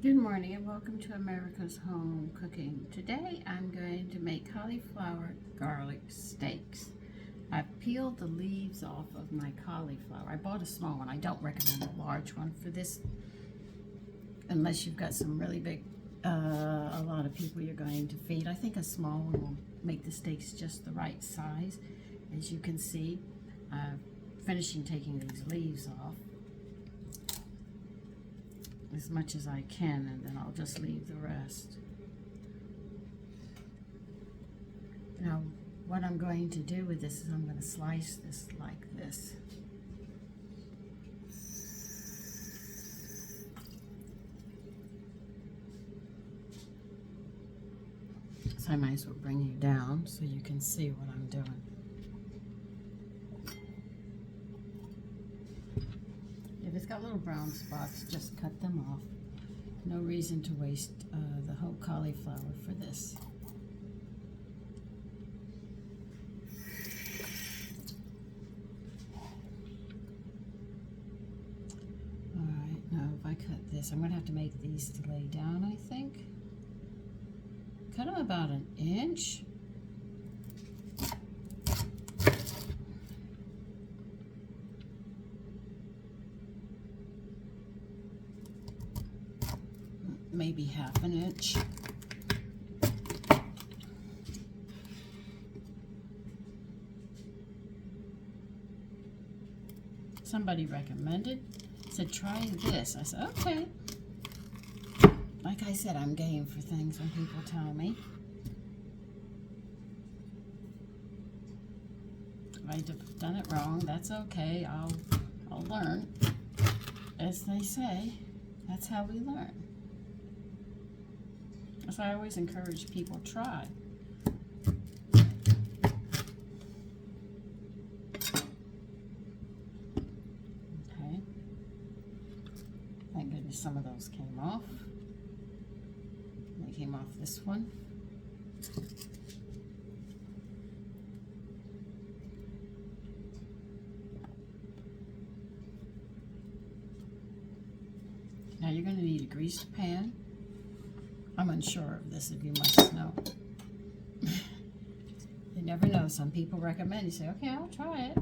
Good morning and welcome to America's Home Cooking. Today I'm going to make cauliflower garlic steaks. I've peeled the leaves off of my cauliflower. I bought a small one. I don't recommend a large one for this unless you've got some really big, a lot of people you're going to feed. I think a small one will make the steaks just the right size. As you can see, I'm finishing taking these leaves off as much as I can, and then I'll just leave the rest. Now, what I'm going to do with this is I'm going to slice this like this. So I might as well bring you down so you can see what I'm doing. If it's got little brown spots, just cut them off. No reason to waste the whole cauliflower for this. Alright, now if I cut this, I'm going to have to make these to lay down, I think. Cut them about 1 inch. Maybe 1/2 inch. Somebody recommended, said try this. I said okay. Like I said, I'm game for things when people tell me. If I've done it wrong, that's okay. I'll learn. As they say, that's how we learn. So I always encourage people to try. Okay. Thank goodness some of those came off. They came off this one. Now you're going to need a greased pan. I'm unsure of this, if you must know. You never know. Some people recommend. You say, okay, I'll try it.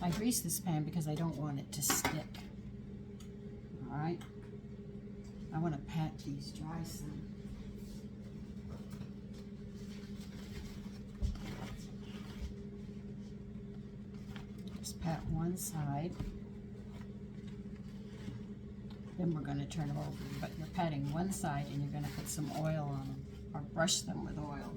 I grease this pan because I don't want it to stick. All right. I want to pat these dry some. Just pat one side. Then we're going to turn them over, but you're patting one side and you're going to put some oil on them, or brush them with oil.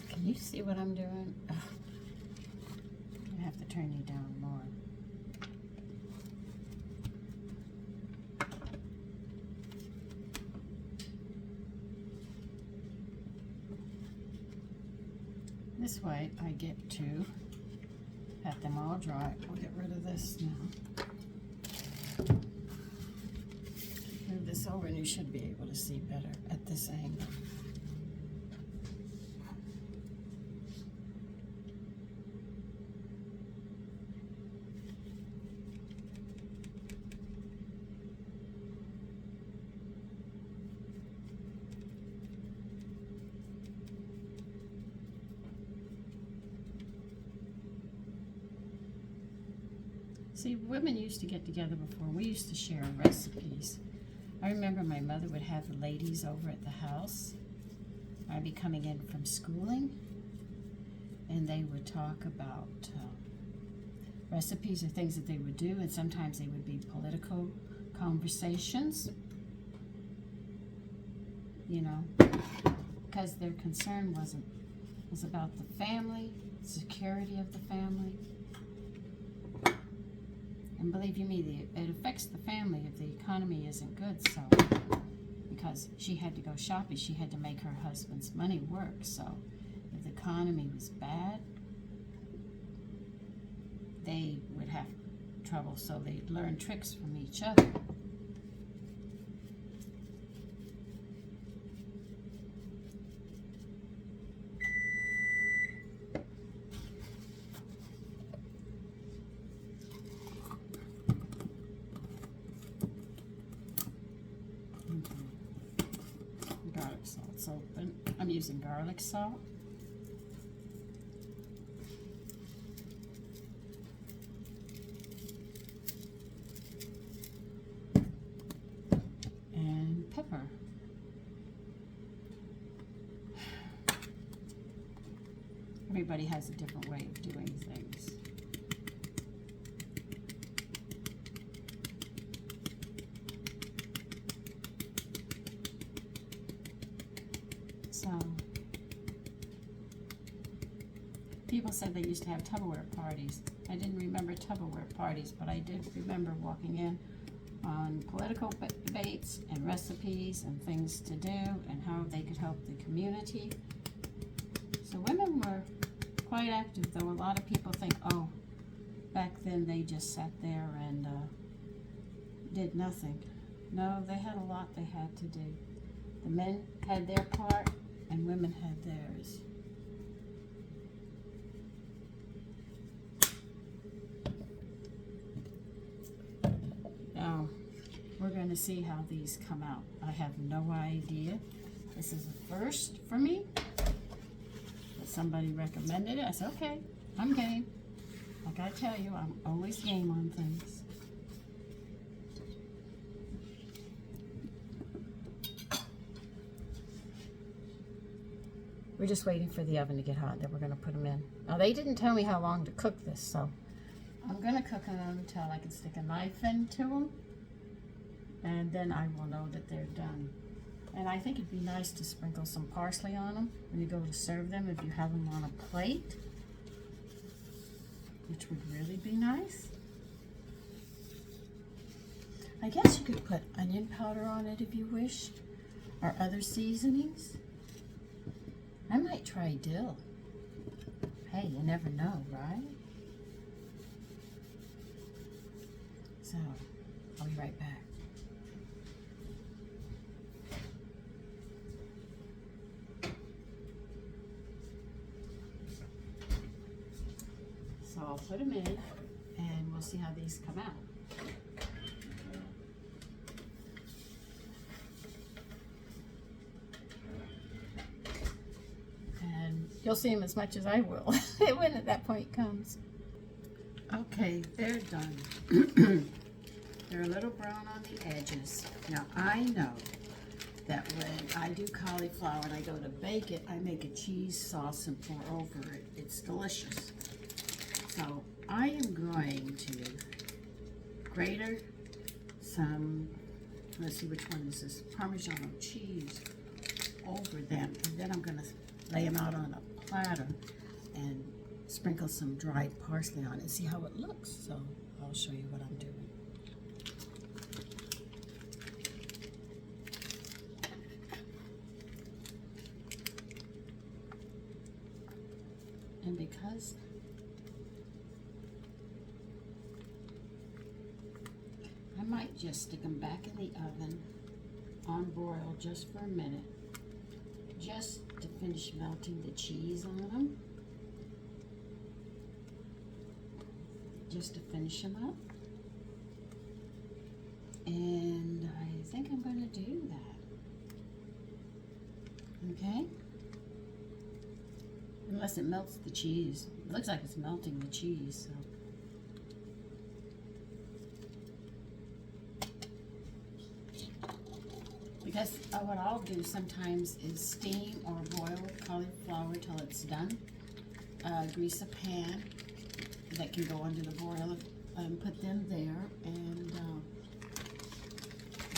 Can you see what I'm doing? Ugh. I have to turn you down more. This way I get to pat them all dry. We'll get rid of this now. Move this over and you should be able to see better at this angle. See, women used to get together before. We used to share recipes. I remember my mother would have the ladies over at the house. I'd be coming in from schooling, and they would talk about recipes or things that they would do, and sometimes they would be political conversations, you know, because their concern was about the family, security of the family. And believe you me, it affects the family if the economy isn't good. So, because she had to go shopping, she had to make her husband's money work. So, if the economy was bad, they would have trouble, so they learn tricks from each other. Garlic salt's open. I'm using garlic salt. And pepper. Everybody has a different way of doing things. So, people said they used to have Tupperware parties. I didn't remember Tupperware parties, but I did remember walking in on political debates and recipes and things to do and how they could help the community. So women were quite active, though a lot of people think, oh, back then they just sat there and did nothing. No, they had a lot they had to do. The men had their part and women had theirs. Now, we're going to see how these come out. I have no idea. This is a first for me. But somebody recommended it. I said, okay, I'm game. Like I tell you, I'm always game on things. We're just waiting for the oven to get hot, then we're going to put them in. Now, they didn't tell me how long to cook this, so I'm going to cook them until I can stick a knife into them, and then I will know that they're done. And I think it'd be nice to sprinkle some parsley on them when you go to serve them, if you have them on a plate, which would really be nice. I guess you could put onion powder on it if you wish, or other seasonings. I might try dill. Hey, you never know, right? So, I'll be right back. So I'll put them in and we'll see how these come out. You'll see them as much as I will when at that point comes. Okay, they're done. They're a little brown on the edges. Now I know that when I do cauliflower and I go to bake it, I make a cheese sauce and pour over it. It's delicious. So I am going to grate some, let's see which one is this, Parmesan cheese over them. And then I'm going to lay them out on a platter and sprinkle some dried parsley on it and see how it looks. So I'll show you what I'm doing. And because I might just stick them back in the oven on broil just for a minute, just to finish melting the cheese on them, just to finish them up. And I think I'm going to do that. Okay? Unless it melts the cheese. It looks like it's melting the cheese, so. Because what I'll do sometimes is steam or boil cauliflower till it's done. Grease a pan that can go under the broiler and put them there and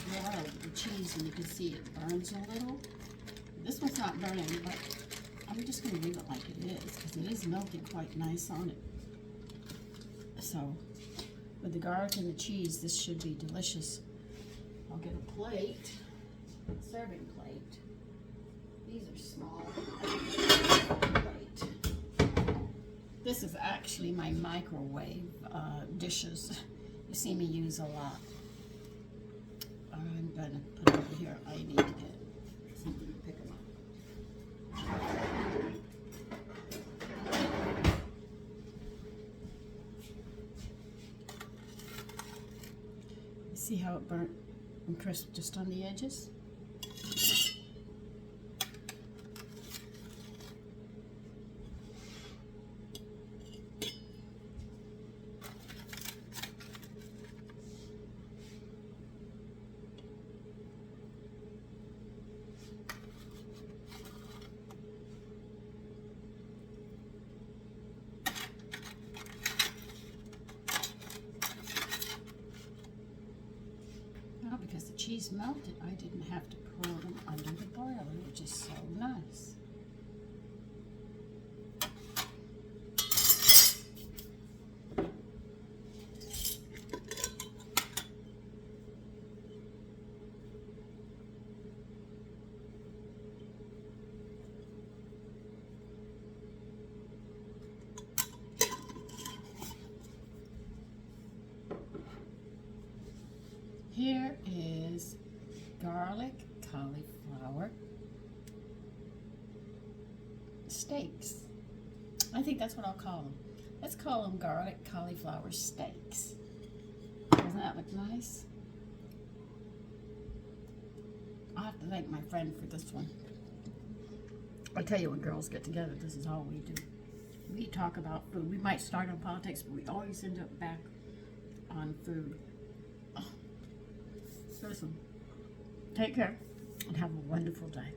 broil the cheese, and you can see it burns a little. This one's not burning, but I'm just going to leave it like it is because it is melting quite nice on it. So with the garlic and the cheese, this should be delicious. I'll get a plate. Serving plate. These are small. Plate. This is actually my microwave dishes. see me use a lot. I'm gonna put it over here. I need to get something to pick them up. See how it burnt and crisp just on the edges? Now, because the cheese melted, I didn't have to pour them under the broiler, which is so nice. Here is garlic cauliflower steaks. I think that's what I'll call them. Let's call them garlic cauliflower steaks. Doesn't that look nice? I'll have to thank my friend for this one. I tell you, when girls get together, this is all we do. We talk about food. We might start on politics, but we always end up back on food. Listen, take care and have a wonderful day.